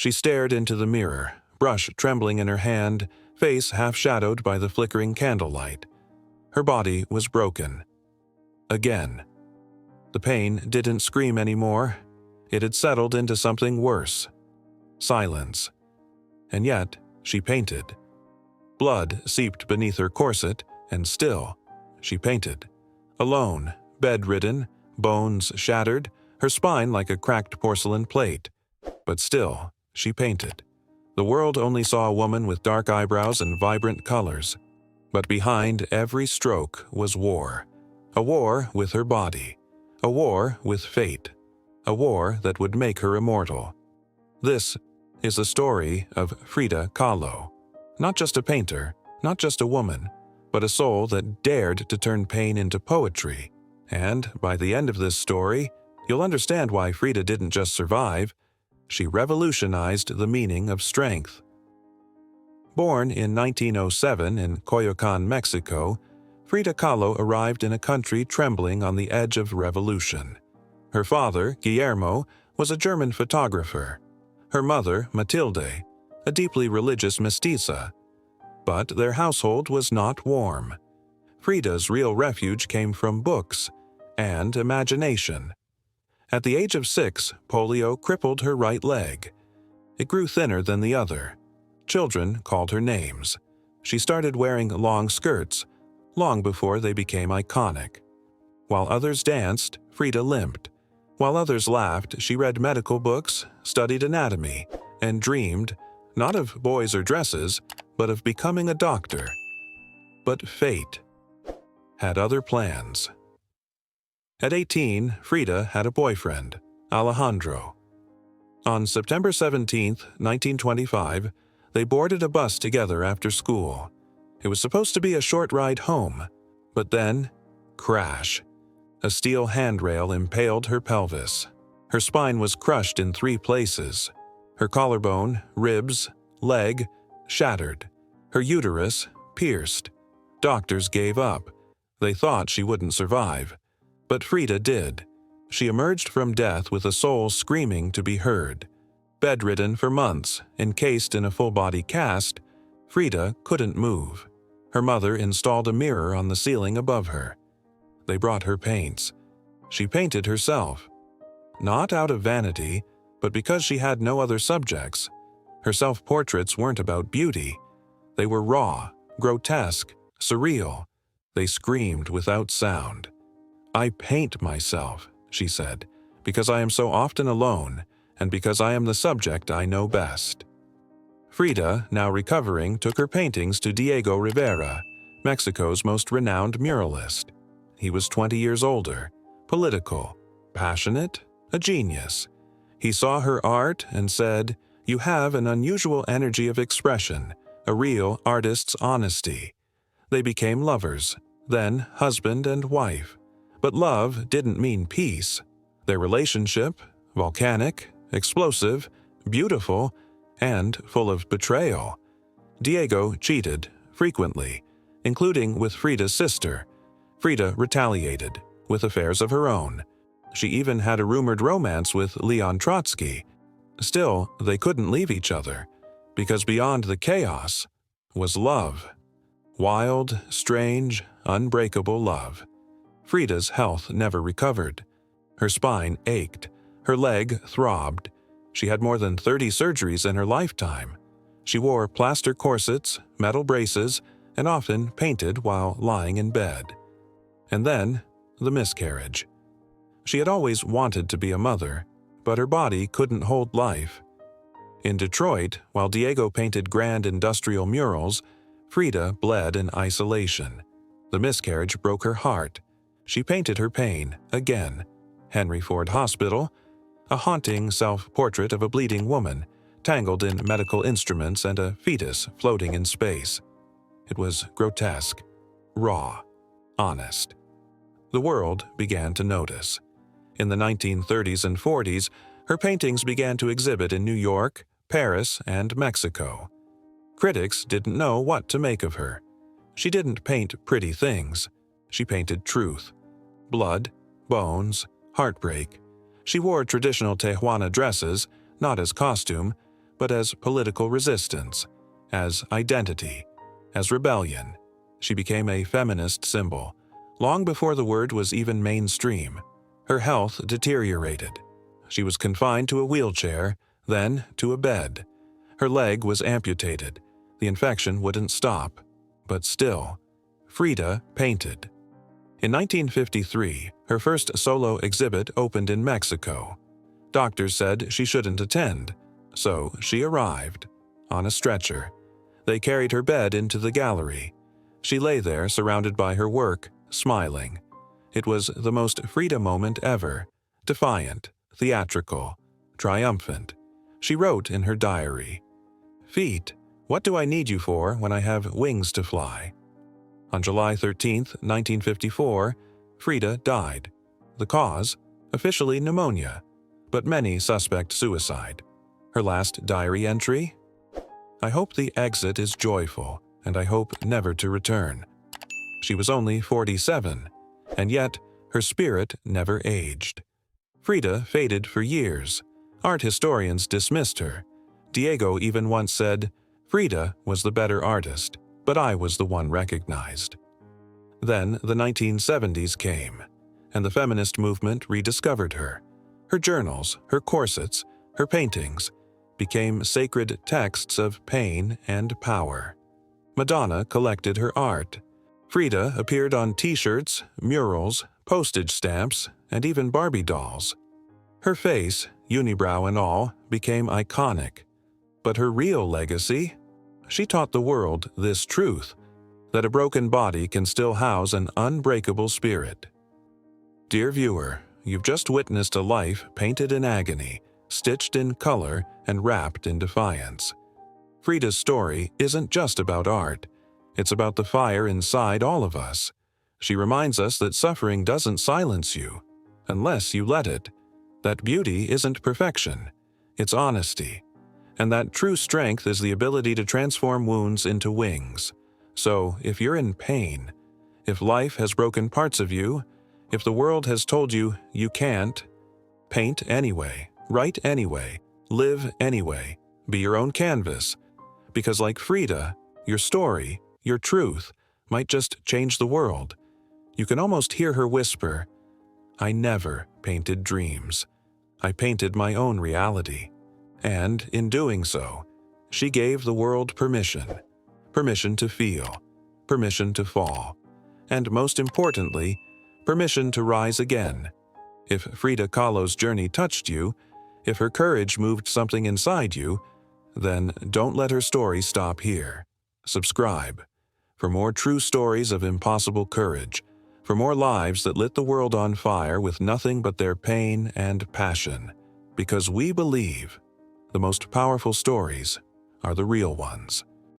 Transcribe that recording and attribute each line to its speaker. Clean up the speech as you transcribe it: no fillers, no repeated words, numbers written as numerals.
Speaker 1: She stared into the mirror, brush trembling in her hand, face half-shadowed by the flickering candlelight. Her body was broken. Again. The pain didn't scream anymore. It had settled into something worse. Silence. And yet, she painted. Blood seeped beneath her corset, and still, she painted. Alone, bedridden, bones shattered, her spine like a cracked porcelain plate. But still, she painted. The world only saw a woman with dark eyebrows and vibrant colors. But behind every stroke was war. A war with her body. A war with fate. A war that would make her immortal. This is a story of Frida Kahlo. Not just a painter, not just a woman, but a soul that dared to turn pain into poetry. And by the end of this story, you'll understand why Frida didn't just survive. She revolutionized the meaning of strength. Born in 1907 in Coyoacan, Mexico, Frida Kahlo arrived in a country trembling on the edge of revolution. Her father, Guillermo, was a German photographer. Her mother, Matilde, a deeply religious mestiza. But their household was not warm. Frida's real refuge came from books and imagination. At the age of 6, polio crippled her right leg. It grew thinner than the other. Children called her names. She started wearing long skirts, long before they became iconic. While others danced, Frida limped. While others laughed, she read medical books, studied anatomy, and dreamed, not of boys or dresses, but of becoming a doctor. But fate had other plans. At 18, Frida had a boyfriend, Alejandro. On September 17, 1925, they boarded a bus together after school. It was supposed to be a short ride home, but then, crash. A steel handrail impaled her pelvis. Her spine was crushed in 3 places. Her collarbone, ribs, leg, shattered. Her uterus, pierced. Doctors gave up. They thought she wouldn't survive. But Frida did. She emerged from death with a soul screaming to be heard. Bedridden for months, encased in a full-body cast, Frida couldn't move. Her mother installed a mirror on the ceiling above her. They brought her paints. She painted herself. Not out of vanity, but because she had no other subjects. Her self-portraits weren't about beauty. They were raw, grotesque, surreal. They screamed without sound. "I paint myself," she said, "because I am so often alone, and because I am the subject I know best." Frida, now recovering, took her paintings to Diego Rivera, Mexico's most renowned muralist. He was 20 years older, political, passionate, a genius. He saw her art and said, "You have an unusual energy of expression, a real artist's honesty." They became lovers, then husband and wife. But love didn't mean peace. Their relationship, volcanic, explosive, beautiful, and full of betrayal. Diego cheated, frequently, including with Frida's sister. Frida retaliated, with affairs of her own. She even had a rumored romance with Leon Trotsky. Still, they couldn't leave each other, because beyond the chaos was love. Wild, strange, unbreakable love. Frida's health never recovered. Her spine ached. Her leg throbbed. She had more than 30 surgeries in her lifetime. She wore plaster corsets, metal braces, and often painted while lying in bed. And then, the miscarriage. She had always wanted to be a mother, but her body couldn't hold life. In Detroit, while Diego painted grand industrial murals, Frida bled in isolation. The miscarriage broke her heart. She painted her pain, again. Henry Ford Hospital, a haunting self-portrait of a bleeding woman, tangled in medical instruments and a fetus floating in space. It was grotesque, raw, honest. The world began to notice. In the 1930s and 40s, her paintings began to exhibit in New York, Paris, and Mexico. Critics didn't know what to make of her. She didn't paint pretty things. She painted truth. Blood, bones, heartbreak. She wore traditional Tijuana dresses, not as costume, but as political resistance, as identity, as rebellion. She became a feminist symbol. Long before the word was even mainstream, her health deteriorated. She was confined to a wheelchair, then to a bed. Her leg was amputated. The infection wouldn't stop. But still, Frida painted. In 1953, her first solo exhibit opened in Mexico. Doctors said she shouldn't attend, so she arrived, on a stretcher. They carried her bed into the gallery. She lay there surrounded by her work, smiling. It was the most Frida moment ever, defiant, theatrical, triumphant. She wrote in her diary, "Feet, what do I need you for when I have wings to fly?" On July 13, 1954, Frida died. The cause? Officially pneumonia, but many suspect suicide. Her last diary entry? "I hope the exit is joyful, and I hope never to return." She was only 47, and yet her spirit never aged. Frida faded for years. Art historians dismissed her. Diego even once said, "Frida was the better artist, but I was the one recognized." Then the 1970s came, and the feminist movement rediscovered her. Her journals, her corsets, her paintings became sacred texts of pain and power. Madonna collected her art. Frida appeared on t-shirts, murals, postage stamps, and even Barbie dolls. Her face, unibrow and all, became iconic. But her real legacy? She taught the world this truth, that a broken body can still house an unbreakable spirit. Dear viewer, you've just witnessed a life painted in agony, stitched in color, and wrapped in defiance. Frida's story isn't just about art. It's about the fire inside all of us. She reminds us that suffering doesn't silence you, unless you let it. That beauty isn't perfection, it's honesty. And that true strength is the ability to transform wounds into wings. So, if you're in pain, if life has broken parts of you, if the world has told you you can't, paint anyway, write anyway, live anyway, be your own canvas. Because like Frida, your story, your truth, might just change the world. You can almost hear her whisper, "I never painted dreams. I painted my own reality." And in doing so, she gave the world permission. Permission to feel, permission to fall, and most importantly, permission to rise again. If Frida Kahlo's journey touched you, if her courage moved something inside you, then don't let her story stop here. Subscribe for more true stories of impossible courage, for more lives that lit the world on fire with nothing but their pain and passion. Because we believe the most powerful stories are the real ones.